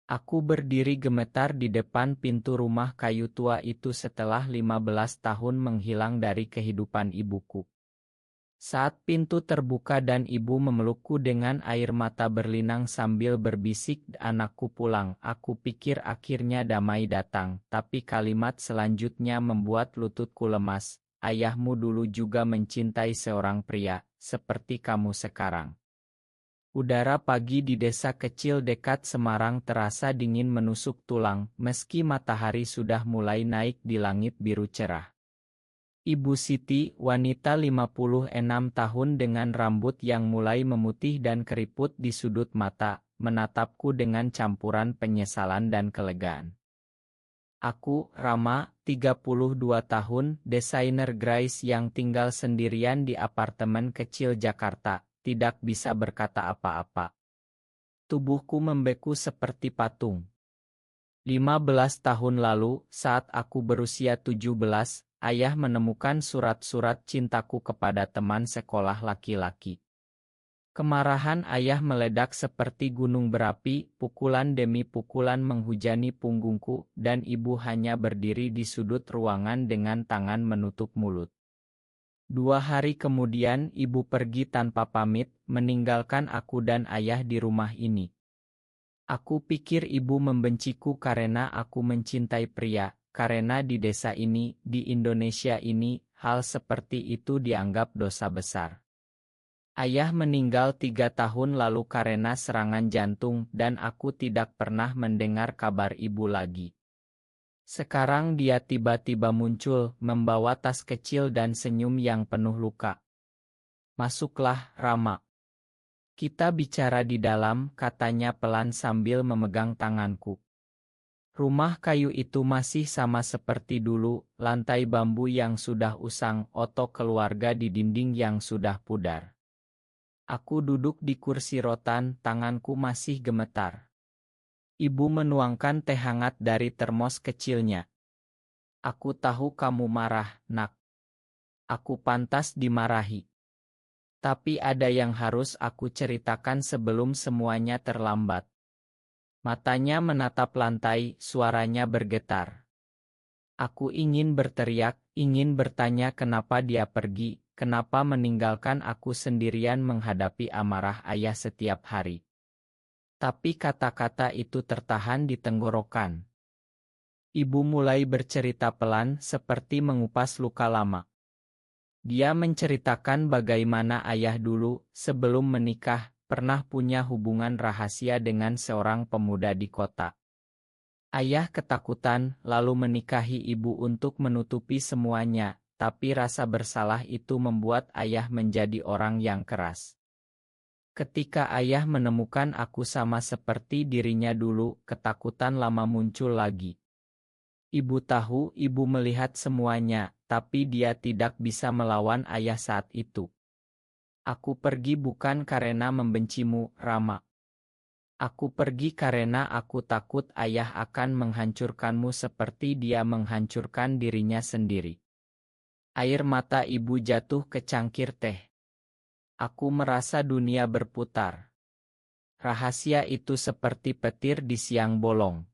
Aku berdiri gemetar di depan pintu rumah kayu tua itu setelah 15 tahun menghilang dari kehidupan ibuku. Saat pintu terbuka dan ibu memelukku dengan air mata berlinang sambil berbisik, "Anakku pulang," aku pikir akhirnya damai datang, tapi kalimat selanjutnya membuat lututku lemas. "Ayahmu dulu juga mencintai seorang pria, seperti kamu sekarang." Udara pagi di desa kecil dekat Semarang terasa dingin menusuk tulang, meski matahari sudah mulai naik di langit biru cerah. Ibu Siti, wanita 56 tahun dengan rambut yang mulai memutih dan keriput di sudut mata, menatapku dengan campuran penyesalan dan kelegaan. Aku, Rama, 32 tahun, desainer Grace yang tinggal sendirian di apartemen kecil Jakarta, tidak bisa berkata apa-apa. Tubuhku membeku seperti patung. 15 tahun lalu, saat aku berusia 17, ayah menemukan surat-surat cintaku kepada teman sekolah laki-laki. Kemarahan ayah meledak seperti gunung berapi, pukulan demi pukulan menghujani punggungku, dan ibu hanya berdiri di sudut ruangan dengan tangan menutup mulut. 2 hari kemudian ibu pergi tanpa pamit, meninggalkan aku dan ayah di rumah ini. Aku pikir ibu membenciku karena aku mencintai pria, karena di desa ini, di Indonesia ini, hal seperti itu dianggap dosa besar. Ayah meninggal 3 tahun lalu karena serangan jantung dan aku tidak pernah mendengar kabar ibu lagi. Sekarang dia tiba-tiba muncul, membawa tas kecil dan senyum yang penuh luka. "Masuklah, Rama. Kita bicara di dalam," katanya pelan sambil memegang tanganku. Rumah kayu itu masih sama seperti dulu, lantai bambu yang sudah usang, oto keluarga di dinding yang sudah pudar. Aku duduk di kursi rotan, tanganku masih gemetar. Ibu menuangkan teh hangat dari termos kecilnya. "Aku tahu kamu marah, Nak. Aku pantas dimarahi. Tapi ada yang harus aku ceritakan sebelum semuanya terlambat." Matanya menatap lantai, suaranya bergetar. Aku ingin berteriak, ingin bertanya kenapa dia pergi, kenapa meninggalkan aku sendirian menghadapi amarah ayah setiap hari. Tapi kata-kata itu tertahan di tenggorokan. Ibu mulai bercerita pelan seperti mengupas luka lama. Dia menceritakan bagaimana ayah dulu, sebelum menikah, pernah punya hubungan rahasia dengan seorang pemuda di kota. Ayah ketakutan, lalu menikahi ibu untuk menutupi semuanya, tapi rasa bersalah itu membuat ayah menjadi orang yang keras. Ketika ayah menemukan aku sama seperti dirinya dulu, ketakutan lama muncul lagi. Ibu tahu, ibu melihat semuanya, tapi dia tidak bisa melawan ayah saat itu. "Aku pergi bukan karena membencimu, Rama. Aku pergi karena aku takut ayah akan menghancurkanmu seperti dia menghancurkan dirinya sendiri." Air mata ibu jatuh ke cangkir teh. Aku merasa dunia berputar. Rahasia itu seperti petir di siang bolong.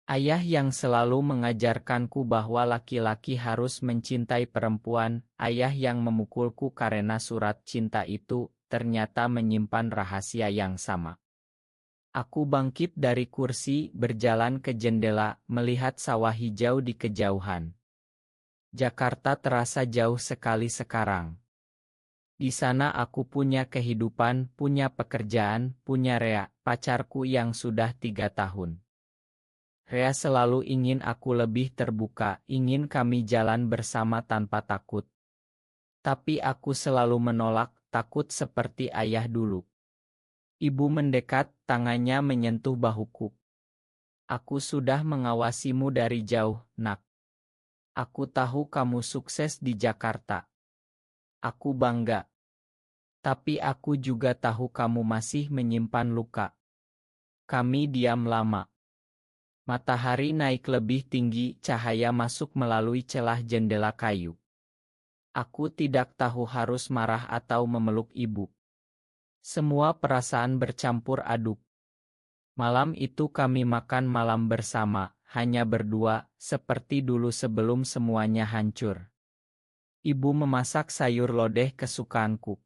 Ayah yang selalu mengajarkanku bahwa laki-laki harus mencintai perempuan, ayah yang memukulku karena surat cinta itu, ternyata menyimpan rahasia yang sama. Aku bangkit dari kursi, berjalan ke jendela, melihat sawah hijau di kejauhan. Jakarta terasa jauh sekali sekarang. Di sana aku punya kehidupan, punya pekerjaan, punya Rea, pacarku yang sudah 3 tahun. Rea selalu ingin aku lebih terbuka, ingin kami jalan bersama tanpa takut. Tapi aku selalu menolak, takut seperti ayah dulu. Ibu mendekat, tangannya menyentuh bahuku. "Aku sudah mengawasimu dari jauh, Nak. Aku tahu kamu sukses di Jakarta. Aku bangga. Tapi aku juga tahu kamu masih menyimpan luka." Kami diam lama. Matahari naik lebih tinggi, cahaya masuk melalui celah jendela kayu. Aku tidak tahu harus marah atau memeluk ibu. Semua perasaan bercampur aduk. Malam itu kami makan malam bersama, hanya berdua, seperti dulu sebelum semuanya hancur. Ibu memasak sayur lodeh kesukaanku.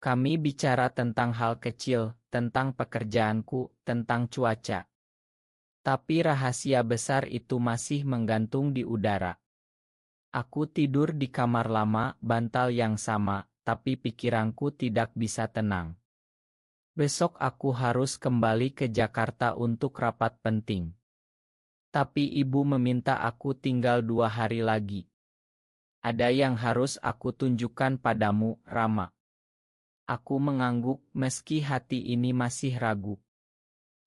Kami bicara tentang hal kecil, tentang pekerjaanku, tentang cuaca. Tapi rahasia besar itu masih menggantung di udara. Aku tidur di kamar lama, bantal yang sama, tapi pikiranku tidak bisa tenang. Besok aku harus kembali ke Jakarta untuk rapat penting. Tapi ibu meminta aku tinggal 2 hari lagi. Ada yang harus aku tunjukkan padamu, Rama. Aku mengangguk meski hati ini masih ragu.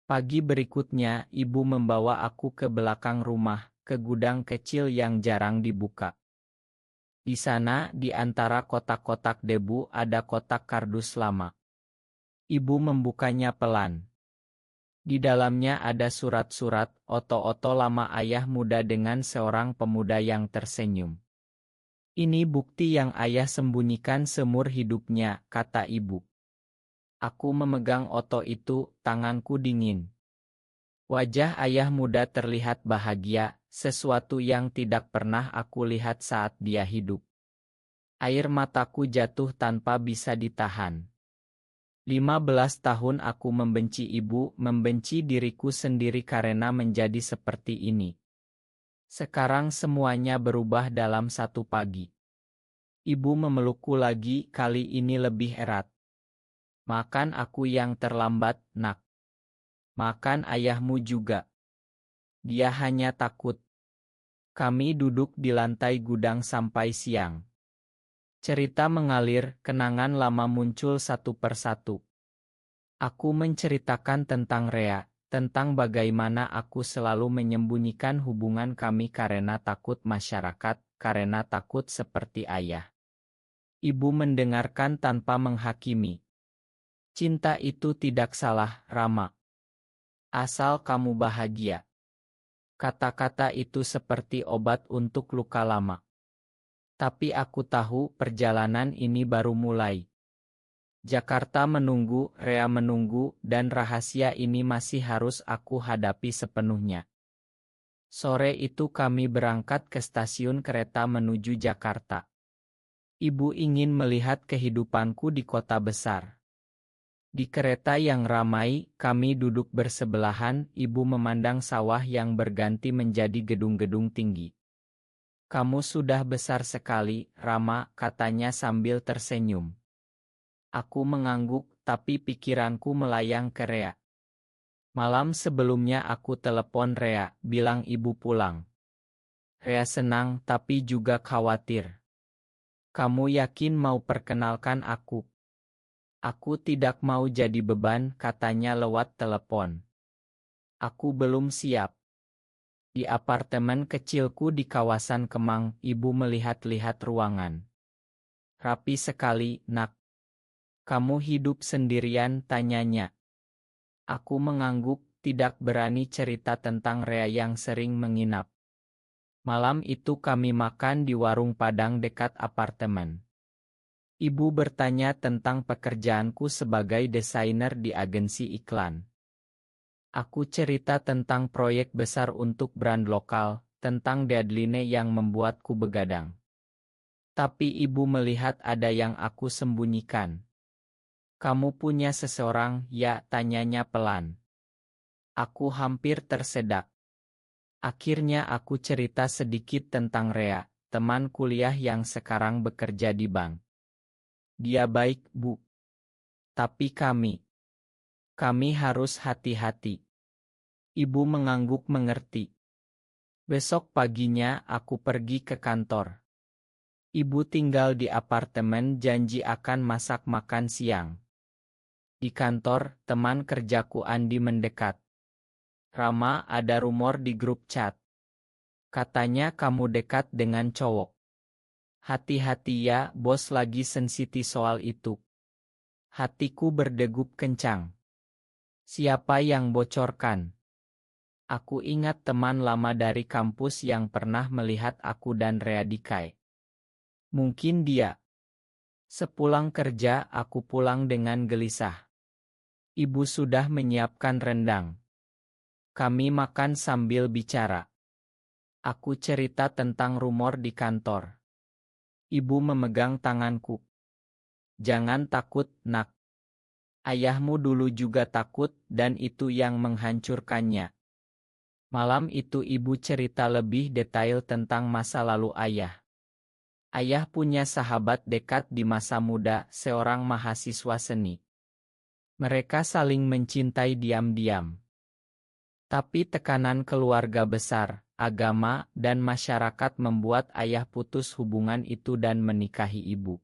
Pagi berikutnya, ibu membawa aku ke belakang rumah, ke gudang kecil yang jarang dibuka. Di sana, di antara kotak-kotak debu ada kotak kardus lama. Ibu membukanya pelan. Di dalamnya ada surat-surat, oto-oto lama ayah muda dengan seorang pemuda yang tersenyum. Ini bukti yang ayah sembunyikan seumur hidupnya, kata ibu. Aku memegang oto itu, tanganku dingin. Wajah ayah muda terlihat bahagia, sesuatu yang tidak pernah aku lihat saat dia hidup. Air mataku jatuh tanpa bisa ditahan. 15 tahun aku membenci ibu, membenci diriku sendiri karena menjadi seperti ini. Sekarang semuanya berubah dalam satu pagi. Ibu memelukku lagi, kali ini lebih erat. Makan aku yang terlambat, nak. Makan ayahmu juga. Dia hanya takut. Kami duduk di lantai gudang sampai siang. Cerita mengalir, kenangan lama muncul satu persatu. Aku menceritakan tentang Rea, tentang bagaimana aku selalu menyembunyikan hubungan kami karena takut masyarakat, karena takut seperti ayah. Ibu mendengarkan tanpa menghakimi. Cinta itu tidak salah, Rama. Asal kamu bahagia. Kata-kata itu seperti obat untuk luka lama. Tapi aku tahu perjalanan ini baru mulai. Jakarta menunggu, Rea menunggu, dan rahasia ini masih harus aku hadapi sepenuhnya. Sore itu kami berangkat ke stasiun kereta menuju Jakarta. Ibu ingin melihat kehidupanku di kota besar. Di kereta yang ramai, kami duduk bersebelahan, ibu memandang sawah yang berganti menjadi gedung-gedung tinggi. Kamu sudah besar sekali, Rama, katanya sambil tersenyum. Aku mengangguk, tapi pikiranku melayang ke Rea. Malam sebelumnya aku telepon Rea, bilang ibu pulang. Rea senang tapi juga khawatir. Kamu yakin mau perkenalkan aku? Aku tidak mau jadi beban, katanya lewat telepon. Aku belum siap. Di apartemen kecilku di kawasan Kemang, ibu melihat-lihat ruangan. Rapi sekali, nak. Kamu hidup sendirian, tanyanya. Aku mengangguk, tidak berani cerita tentang Rea yang sering menginap. Malam itu kami makan di warung Padang dekat apartemen. Ibu bertanya tentang pekerjaanku sebagai desainer di agensi iklan. Aku cerita tentang proyek besar untuk brand lokal, tentang deadline yang membuatku begadang. Tapi ibu melihat ada yang aku sembunyikan. Kamu punya seseorang, ya, tanyanya pelan. Aku hampir tersedak. Akhirnya aku cerita sedikit tentang Rea, teman kuliah yang sekarang bekerja di bank. Dia baik, Bu. Tapi kami harus hati-hati. Ibu mengangguk mengerti. Besok paginya aku pergi ke kantor. Ibu tinggal di apartemen, janji akan masak makan siang. Di kantor, teman kerjaku Andi mendekat. Rama, ada rumor di grup chat. Katanya kamu dekat dengan cowok. Hati-hati ya, bos lagi sensitif soal itu. Hatiku berdegup kencang. Siapa yang bocorkan? Aku ingat teman lama dari kampus yang pernah melihat aku dan Rea di Kai. Mungkin dia. Sepulang kerja, aku pulang dengan gelisah. Ibu sudah menyiapkan rendang. Kami makan sambil bicara. Aku cerita tentang rumor di kantor. Ibu memegang tanganku. Jangan takut, Nak. Ayahmu dulu juga takut dan itu yang menghancurkannya. Malam itu ibu cerita lebih detail tentang masa lalu ayah. Ayah punya sahabat dekat di masa muda, seorang mahasiswa seni. Mereka saling mencintai diam-diam. Tapi tekanan keluarga besar, agama, dan masyarakat membuat ayah putus hubungan itu dan menikahi ibu.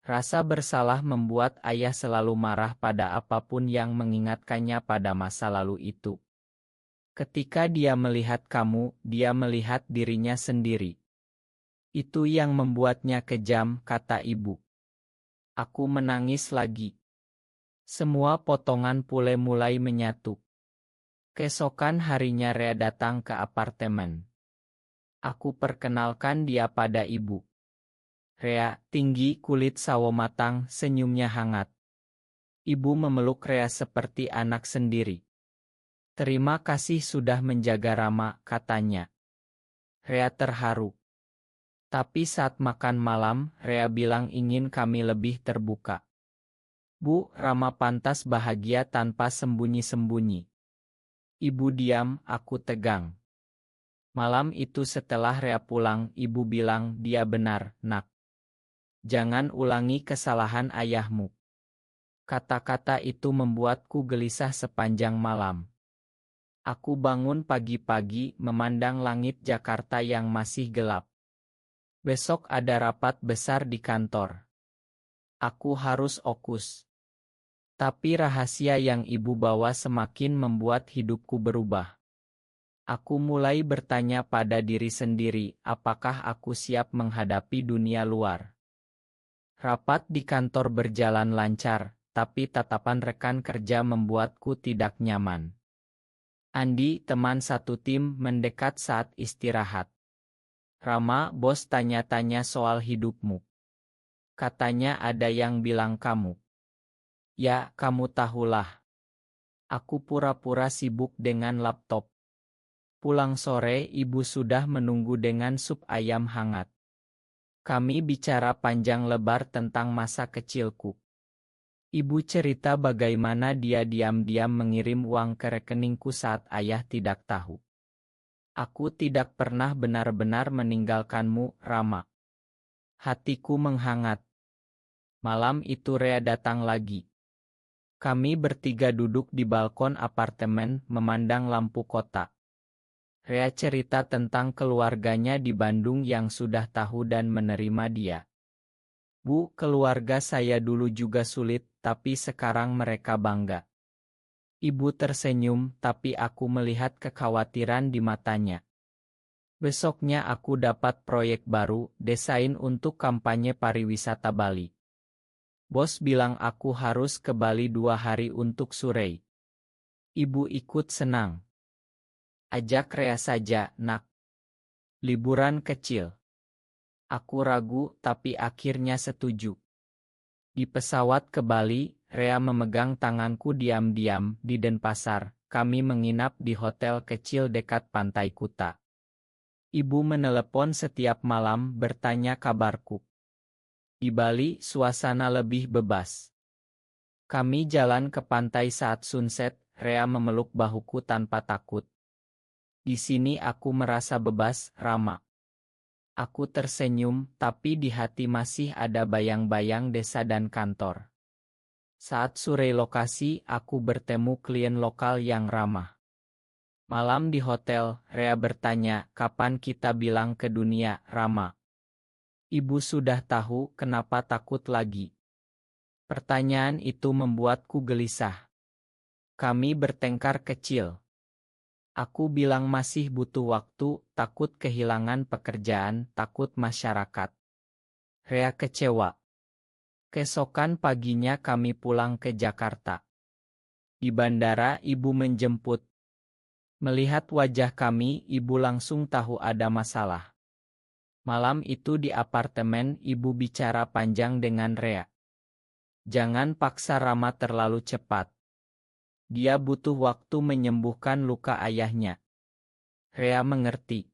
Rasa bersalah membuat ayah selalu marah pada apapun yang mengingatkannya pada masa lalu itu. Ketika dia melihat kamu, dia melihat dirinya sendiri. Itu yang membuatnya kejam, kata ibu. Aku menangis lagi. Semua potongan pule mulai menyatu. Keesokan harinya Rea datang ke apartemen. Aku perkenalkan dia pada ibu. Rea, tinggi, kulit sawo matang, senyumnya hangat. Ibu memeluk Rea seperti anak sendiri. Terima kasih sudah menjaga Rama, katanya. Rea terharu. Tapi saat makan malam, Rea bilang ingin kami lebih terbuka. Bu, Rama pantas bahagia tanpa sembunyi-sembunyi. Ibu diam, aku tegang. Malam itu setelah Rea pulang, ibu bilang dia benar, Nak. Jangan ulangi kesalahan ayahmu. Kata-kata itu membuatku gelisah sepanjang malam. Aku bangun pagi-pagi memandang langit Jakarta yang masih gelap. Besok ada rapat besar di kantor. Aku harus fokus. Tapi rahasia yang ibu bawa semakin membuat hidupku berubah. Aku mulai bertanya pada diri sendiri, apakah aku siap menghadapi dunia luar. Rapat di kantor berjalan lancar, tapi tatapan rekan kerja membuatku tidak nyaman. Andi, teman satu tim, mendekat saat istirahat. Rama, bos tanya-tanya soal hidupmu. Katanya ada yang bilang kamu. Ya, kamu tahulah. Aku pura-pura sibuk dengan laptop. Pulang sore, ibu sudah menunggu dengan sup ayam hangat. Kami bicara panjang lebar tentang masa kecilku. Ibu cerita bagaimana dia diam-diam mengirim uang ke rekeningku saat ayah tidak tahu. Aku tidak pernah benar-benar meninggalkanmu, Rama. Hatiku menghangat. Malam itu Rea datang lagi. Kami bertiga duduk di balkon apartemen memandang lampu kota. Rea cerita tentang keluarganya di Bandung yang sudah tahu dan menerima dia. Bu, keluarga saya dulu juga sulit, tapi sekarang mereka bangga. Ibu tersenyum, tapi aku melihat kekhawatiran di matanya. Besoknya aku dapat proyek baru, desain untuk kampanye pariwisata Bali. Bos bilang aku harus ke Bali 2 hari untuk survei. Ibu ikut senang. Ajak Rea saja, Nak. Liburan kecil. Aku ragu, tapi akhirnya setuju. Di pesawat ke Bali, Rea memegang tanganku diam-diam di Denpasar. Kami menginap di hotel kecil dekat Pantai Kuta. Ibu menelepon setiap malam bertanya kabarku. Di Bali, suasana lebih bebas. Kami jalan ke pantai saat sunset, Rea memeluk bahuku tanpa takut. Di sini aku merasa bebas, Rama. Aku tersenyum, tapi di hati masih ada bayang-bayang desa dan kantor. Saat survei lokasi, aku bertemu klien lokal yang ramah. Malam di hotel, Rea bertanya, kapan kita bilang ke dunia, Rama? Ibu sudah tahu kenapa takut lagi. Pertanyaan itu membuatku gelisah. Kami bertengkar kecil. Aku bilang masih butuh waktu, takut kehilangan pekerjaan, takut masyarakat. Rea kecewa. Keesokan paginya kami pulang ke Jakarta. Di bandara ibu menjemput. Melihat wajah kami, ibu langsung tahu ada masalah. Malam itu di apartemen ibu bicara panjang dengan Rea. Jangan paksa Rama terlalu cepat. Dia butuh waktu menyembuhkan luka ayahnya. Rea mengerti.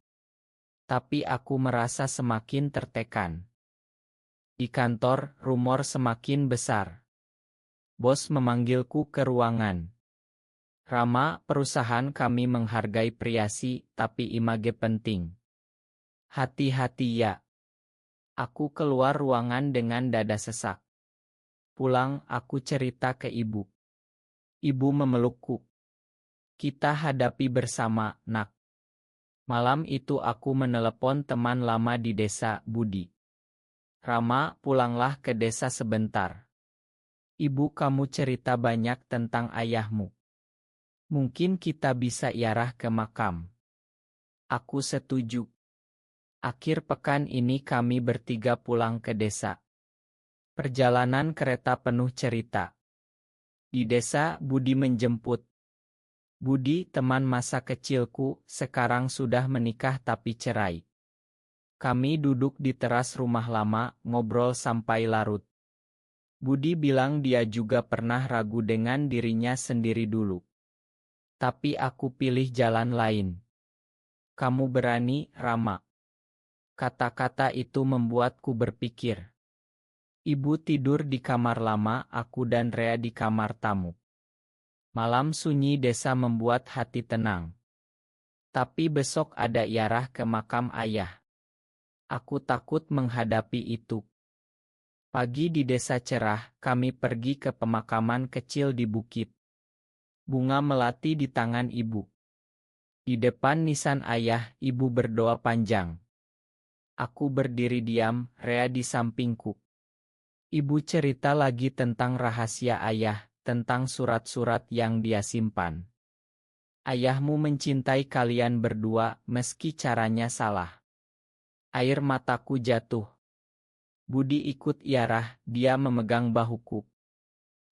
Tapi aku merasa semakin tertekan. Di kantor, rumor semakin besar. Bos memanggilku ke ruangan. Rama, perusahaan kami menghargai privasi, tapi image penting. Hati-hati ya. Aku keluar ruangan dengan dada sesak. Pulang, aku cerita ke ibu. Ibu memelukku. Kita hadapi bersama, nak. Malam itu aku menelepon teman lama di desa, Budi. Rama, pulanglah ke desa sebentar. Ibu kamu cerita banyak tentang ayahmu. Mungkin kita bisa ziarah ke makam. Aku setuju. Akhir pekan ini kami bertiga pulang ke desa. Perjalanan kereta penuh cerita. Di desa, Budi menjemput. Budi, teman masa kecilku, sekarang sudah menikah tapi cerai. Kami duduk di teras rumah lama, ngobrol sampai larut. Budi bilang dia juga pernah ragu dengan dirinya sendiri dulu. Tapi aku pilih jalan lain. Kamu berani, Rama. Kata-kata itu membuatku berpikir. Ibu tidur di kamar lama, aku dan Rea di kamar tamu. Malam sunyi desa membuat hati tenang. Tapi besok ada ziarah ke makam ayah. Aku takut menghadapi itu. Pagi di desa cerah, kami pergi ke pemakaman kecil di bukit. Bunga melati di tangan ibu. Di depan nisan ayah, ibu berdoa panjang. Aku berdiri diam, Rea di sampingku. Ibu cerita lagi tentang rahasia ayah, tentang surat-surat yang dia simpan. Ayahmu mencintai kalian berdua, meski caranya salah. Air mataku jatuh. Budi ikut ziarah, dia memegang bahuku.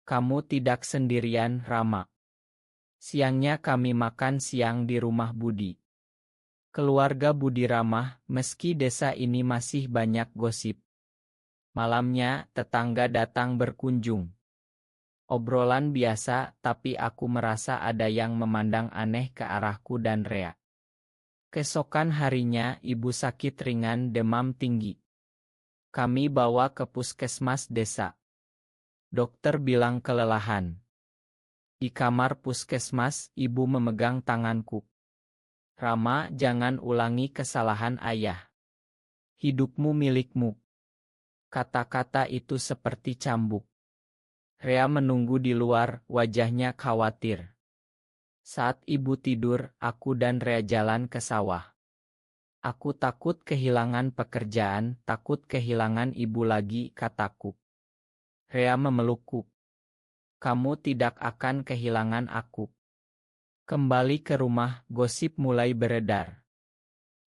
Kamu tidak sendirian, Rama. Siangnya kami makan siang di rumah Budi. Keluarga Budi ramah, meski desa ini masih banyak gosip. Malamnya, tetangga datang berkunjung. Obrolan biasa, tapi aku merasa ada yang memandang aneh ke arahku dan Rea. Keesokan harinya, ibu sakit ringan demam tinggi. Kami bawa ke puskesmas desa. Dokter bilang kelelahan. Di kamar puskesmas, ibu memegang tanganku. Rama, jangan ulangi kesalahan ayah. Hidupmu milikmu. Kata-kata itu seperti cambuk. Rea menunggu di luar, wajahnya khawatir. Saat ibu tidur, aku dan Rea jalan ke sawah. Aku takut kehilangan pekerjaan, takut kehilangan ibu lagi, kataku. Rea memelukku. Kamu tidak akan kehilangan aku. Kembali ke rumah, gosip mulai beredar.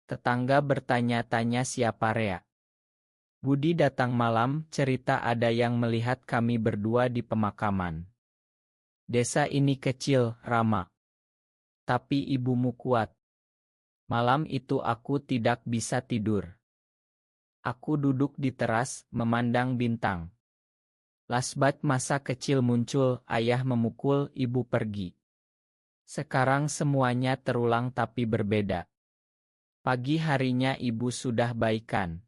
Tetangga bertanya-tanya siapa Rea. Budi datang malam, cerita ada yang melihat kami berdua di pemakaman. Desa ini kecil, Rama. Tapi ibumu kuat. Malam itu aku tidak bisa tidur. Aku duduk di teras, memandang bintang. Lasbat masa kecil muncul, ayah memukul, ibu pergi. Sekarang semuanya terulang tapi berbeda. Pagi harinya ibu sudah baikan.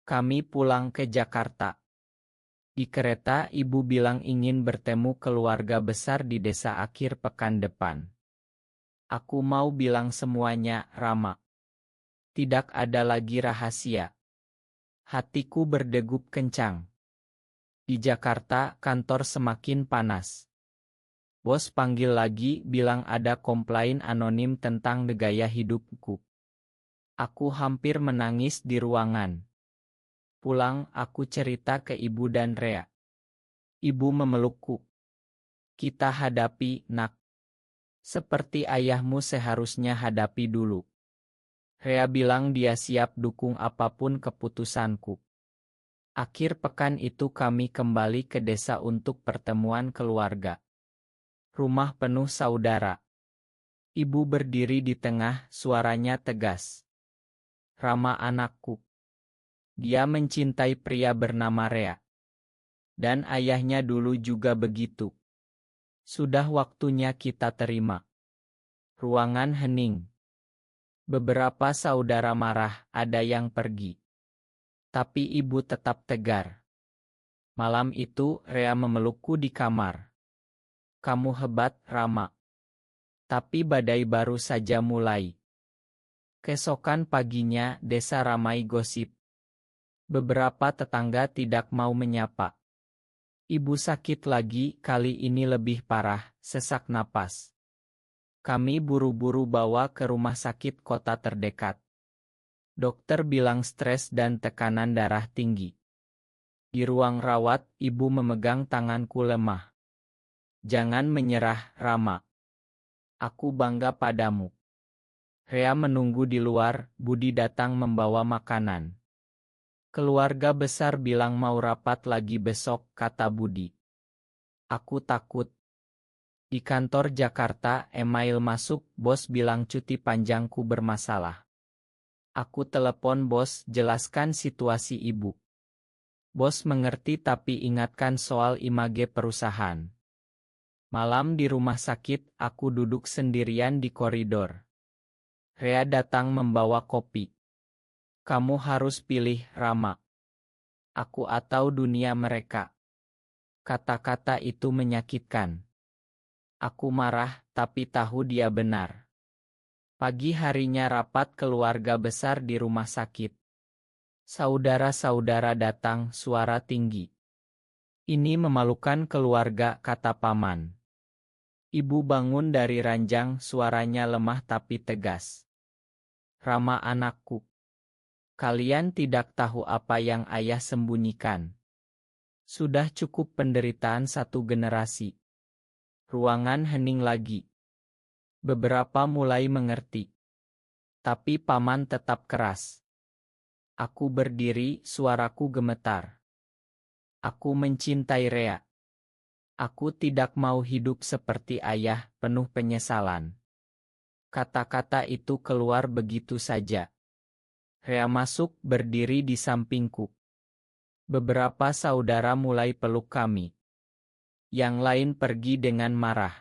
Kami pulang ke Jakarta. Di kereta ibu bilang ingin bertemu keluarga besar di desa akhir pekan depan. Aku mau bilang semuanya, Rama. Tidak ada lagi rahasia. Hatiku berdegup kencang. Di Jakarta, kantor semakin panas. Bos panggil lagi, bilang ada komplain anonim tentang gaya hidupku. Aku hampir menangis di ruangan. Pulang, aku cerita ke ibu dan Rea. Ibu memelukku. Kita hadapi, nak. Seperti ayahmu seharusnya hadapi dulu. Rea bilang dia siap dukung apapun keputusanku. Akhir pekan itu kami kembali ke desa untuk pertemuan keluarga. Rumah penuh saudara. Ibu berdiri di tengah, suaranya tegas. Rama anakku. Dia mencintai pria bernama Rea. Dan ayahnya dulu juga begitu. Sudah waktunya kita terima. Ruangan hening. Beberapa saudara marah, ada yang pergi. Tapi ibu tetap tegar. Malam itu, Rea memelukku di kamar. Kamu hebat, Rama. Tapi badai baru saja mulai. Keesokan paginya, desa ramai gosip. Beberapa tetangga tidak mau menyapa. Ibu sakit lagi, kali ini lebih parah, sesak napas. Kami buru-buru bawa ke rumah sakit kota terdekat. Dokter bilang stres dan tekanan darah tinggi. Di ruang rawat, ibu memegang tanganku lemah. Jangan menyerah, Rama. Aku bangga padamu. Rea menunggu di luar, Budi datang membawa makanan. Keluarga besar bilang mau rapat lagi besok, kata Budi. Aku takut. Di kantor Jakarta, email masuk, bos bilang cuti panjangku bermasalah. Aku telepon bos, jelaskan situasi ibu. Bos mengerti tapi ingatkan soal image perusahaan. Malam di rumah sakit, aku duduk sendirian di koridor. Rea datang membawa kopi. Kamu harus pilih, Rama. Aku atau dunia mereka. Kata-kata itu menyakitkan. Aku marah, tapi tahu dia benar. Pagi harinya rapat keluarga besar di rumah sakit. Saudara-saudara datang, suara tinggi. Ini memalukan keluarga, kata paman. Ibu bangun dari ranjang, suaranya lemah tapi tegas. Rama anakku. Kalian tidak tahu apa yang ayah sembunyikan. Sudah cukup penderitaan satu generasi. Ruangan hening lagi. Beberapa mulai mengerti. Tapi paman tetap keras. Aku berdiri, suaraku gemetar. Aku mencintai Rea. Aku tidak mau hidup seperti ayah, penuh penyesalan. Kata-kata itu keluar begitu saja. Rea masuk, berdiri di sampingku. Beberapa saudara mulai peluk kami. Yang lain pergi dengan marah.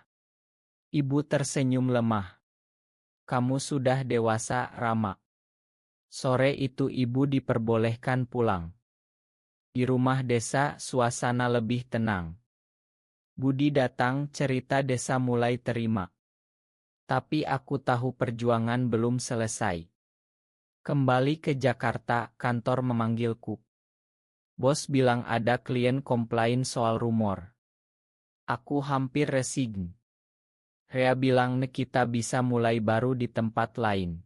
Ibu tersenyum lemah. Kamu sudah dewasa, Rama. Sore itu ibu diperbolehkan pulang. Di rumah desa, suasana lebih tenang. Budi datang, cerita desa mulai terima. Tapi aku tahu perjuangan belum selesai. Kembali ke Jakarta, kantor memanggilku. Bos bilang ada klien komplain soal rumor. Aku hampir resign. Rea bilang kita bisa mulai baru di tempat lain.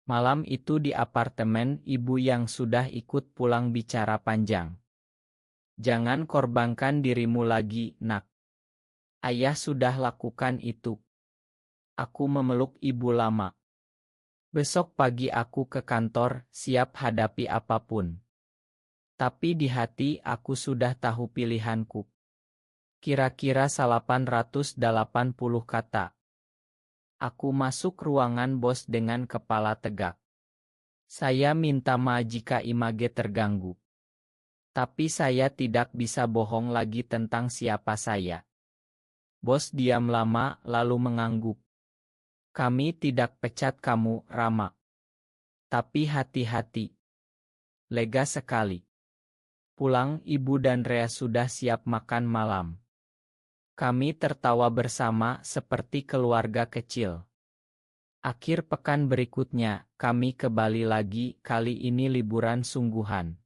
Malam itu di apartemen, ibu yang sudah ikut pulang bicara panjang. Jangan korbankan dirimu lagi, nak. Ayah sudah lakukan itu. Aku memeluk ibu lama. Besok pagi aku ke kantor, siap hadapi apapun. Tapi di hati aku sudah tahu pilihanku. Kira-kira 880 kata. Aku masuk ruangan bos dengan kepala tegak. Saya minta maaf jika image terganggu. Tapi saya tidak bisa bohong lagi tentang siapa saya. Bos diam lama lalu mengangguk. Kami tidak pecat kamu, Rama. Tapi hati-hati. Lega sekali. Pulang, ibu dan Rea sudah siap makan malam. Kami tertawa bersama seperti keluarga kecil. Akhir pekan berikutnya, kami ke Bali lagi, kali ini liburan sungguhan.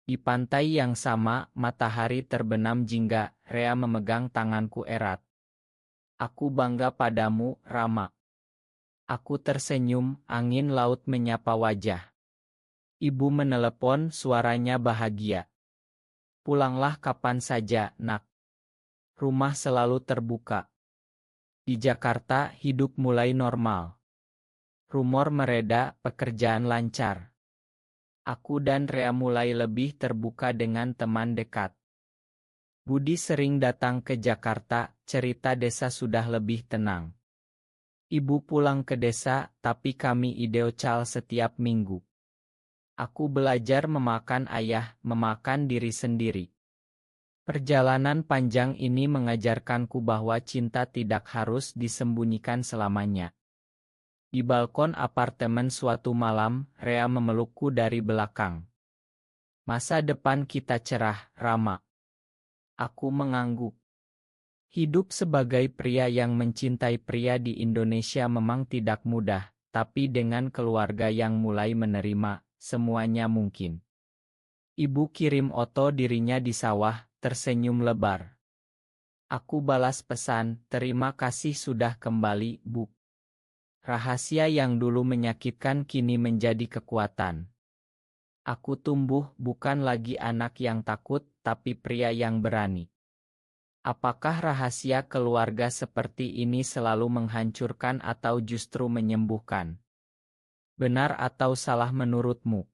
Di pantai yang sama, matahari terbenam jingga, Rea memegang tanganku erat. Aku bangga padamu, Rama. Aku tersenyum, angin laut menyapa wajah. Ibu menelepon, suaranya bahagia. Pulanglah kapan saja, nak. Rumah selalu terbuka. Di Jakarta, hidup mulai normal. Rumor mereda, pekerjaan lancar. Aku dan Rea mulai lebih terbuka dengan teman dekat. Budi sering datang ke Jakarta, cerita desa sudah lebih tenang. Ibu pulang ke desa, tapi kami ideocal setiap minggu. Aku belajar memakan ayah, memakan diri sendiri. Perjalanan panjang ini mengajarkanku bahwa cinta tidak harus disembunyikan selamanya. Di balkon apartemen suatu malam, Rea memelukku dari belakang. Masa depan kita cerah, Rama. Aku mengangguk. Hidup sebagai pria yang mencintai pria di Indonesia memang tidak mudah, tapi dengan keluarga yang mulai menerima, semuanya mungkin. Ibu kirim foto dirinya di sawah, tersenyum lebar. Aku balas pesan, terima kasih sudah kembali, Bu. Rahasia yang dulu menyakitkan kini menjadi kekuatan. Aku tumbuh bukan lagi anak yang takut, tapi pria yang berani. Apakah rahasia keluarga seperti ini selalu menghancurkan atau justru menyembuhkan? Benar atau salah menurutmu?